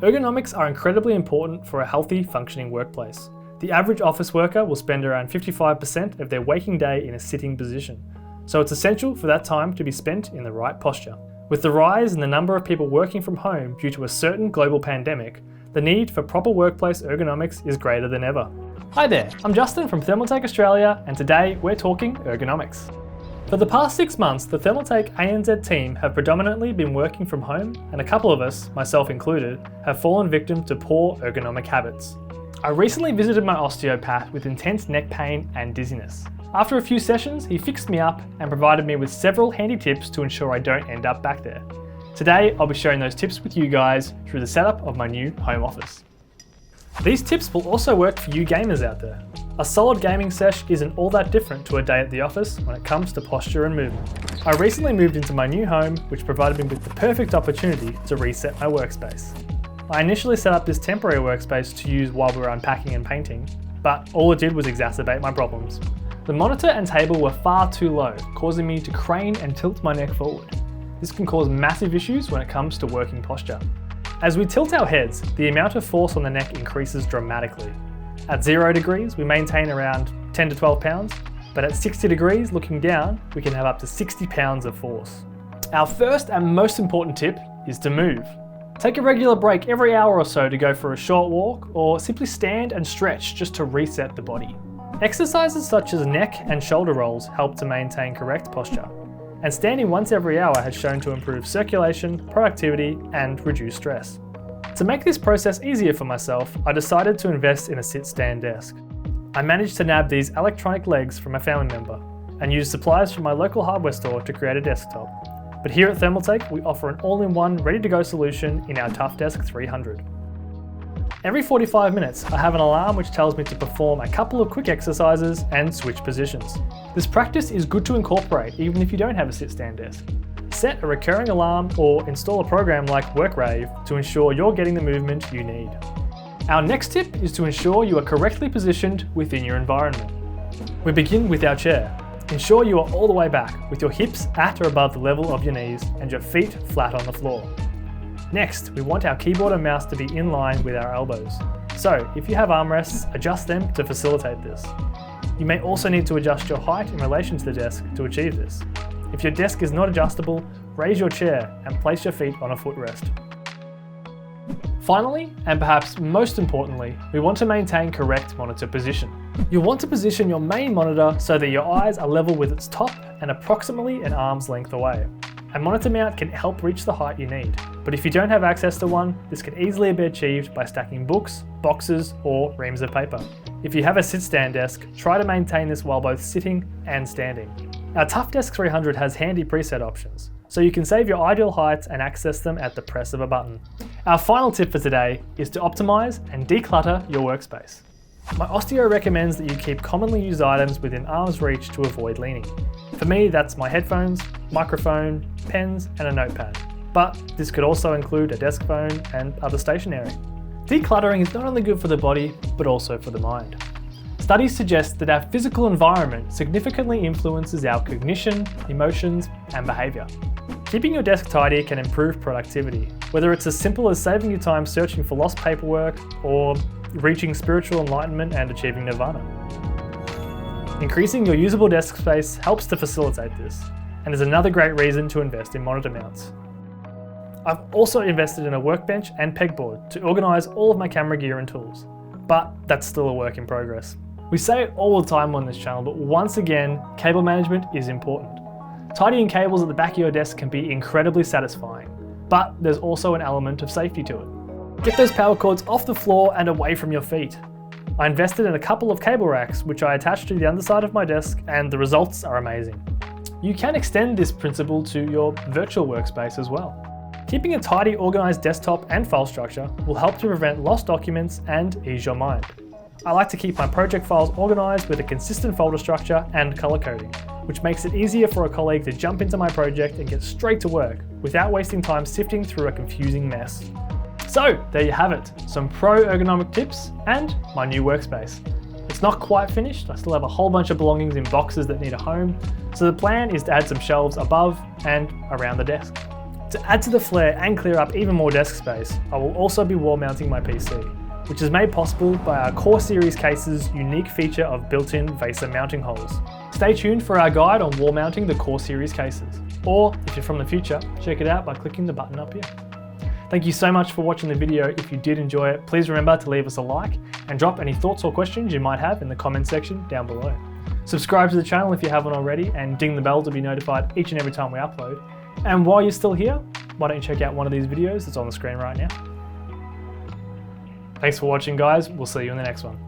Ergonomics are incredibly important for a healthy, functioning workplace. The average office worker will spend around 55% of their waking day in a sitting position, so it's essential for that time to be spent in the right posture. With the rise in the number of people working from home due to a certain global pandemic, the need for proper workplace ergonomics is greater than ever. Hi there, I'm Justin from Thermaltake Australia, and today we're talking ergonomics. For the past 6 months, the Thermaltake ANZ team have predominantly been working from home, and a couple of us, myself included, have fallen victim to poor ergonomic habits. I recently visited my osteopath with intense neck pain and dizziness. After a few sessions, he fixed me up and provided me with several handy tips to ensure I don't end up back there. Today, I'll be sharing those tips with you guys through the setup of my new home office. These tips will also work for you gamers out there. A solid gaming sesh isn't all that different to a day at the office when it comes to posture and movement. I recently moved into my new home, which provided me with the perfect opportunity to reset my workspace. I initially set up this temporary workspace to use while we were unpacking and painting, but all it did was exacerbate my problems. The monitor and table were far too low, causing me to crane and tilt my neck forward. This can cause massive issues when it comes to working posture. As we tilt our heads, the amount of force on the neck increases dramatically. At 0 degrees, we maintain around 10 to 12 pounds, but at 60 degrees, looking down, we can have up to 60 pounds of force. Our first and most important tip is to move. Take a regular break every hour or so to go for a short walk, or simply stand and stretch just to reset the body. Exercises such as neck and shoulder rolls help to maintain correct posture, and standing once every hour has shown to improve circulation, productivity, and reduce stress. To make this process easier for myself, I decided to invest in a sit-stand desk. I managed to nab these electronic legs from a family member and used supplies from my local hardware store to create a desktop. But here at Thermaltake, we offer an all-in-one, ready-to-go solution in our ToughDesk 300. Every 45 minutes, I have an alarm which tells me to perform a couple of quick exercises and switch positions. This practice is good to incorporate even if you don't have a sit-stand desk. Set a recurring alarm or install a program like WorkRave to ensure you're getting the movement you need. Our next tip is to ensure you are correctly positioned within your environment. We begin with our chair. Ensure you are all the way back with your hips at or above the level of your knees and your feet flat on the floor. Next, we want our keyboard and mouse to be in line with our elbows. So, if you have armrests, adjust them to facilitate this. You may also need to adjust your height in relation to the desk to achieve this. If your desk is not adjustable, raise your chair and place your feet on a footrest. Finally, and perhaps most importantly, we want to maintain correct monitor position. You'll want to position your main monitor so that your eyes are level with its top and approximately an arm's length away. A monitor mount can help reach the height you need, but if you don't have access to one, this can easily be achieved by stacking books, boxes, or reams of paper. If you have a sit-stand desk, try to maintain this while both sitting and standing. Our ToughDesk 300 has handy preset options, so you can save your ideal heights and access them at the press of a button. Our final tip for today is to optimize and declutter your workspace. My osteo recommends that you keep commonly used items within arm's reach to avoid leaning. For me, that's my headphones, microphone, pens, and a notepad. But this could also include a desk phone and other stationery. Decluttering is not only good for the body, but also for the mind. Studies suggest that our physical environment significantly influences our cognition, emotions, and behaviour. Keeping your desk tidy can improve productivity, whether it's as simple as saving you time searching for lost paperwork or reaching spiritual enlightenment and achieving nirvana. Increasing your usable desk space helps to facilitate this, and is another great reason to invest in monitor mounts. I've also invested in a workbench and pegboard to organise all of my camera gear and tools, but that's still a work in progress. We say it all the time on this channel, but once again, cable management is important. Tidying cables at the back of your desk can be incredibly satisfying, but there's also an element of safety to it. Get those power cords off the floor and away from your feet. I invested in a couple of cable racks which I attached to the underside of my desk, and the results are amazing. You can extend this principle to your virtual workspace as well. Keeping a tidy, organised desktop and file structure will help to prevent lost documents and ease your mind. I like to keep my project files organised with a consistent folder structure and colour coding, which makes it easier for a colleague to jump into my project and get straight to work without wasting time sifting through a confusing mess. So there you have it, some pro ergonomic tips and my new workspace. It's not quite finished, I still have a whole bunch of belongings in boxes that need a home, so the plan is to add some shelves above and around the desk. To add to the flair and clear up even more desk space, I will also be wall mounting my PC, which is made possible by our Core Series case's unique feature of built-in VESA mounting holes. Stay tuned for our guide on wall mounting the Core Series cases, or if you're from the future, check it out by clicking the button up here. Thank you so much for watching the video. If you did enjoy it, please remember to leave us a like and drop any thoughts or questions you might have in the comment section down below. Subscribe to the channel if you haven't already and ding the bell to be notified each and every time we upload. And while you're still here, why don't you check out one of these videos that's on the screen right now. Thanks for watching, guys. We'll see you in the next one.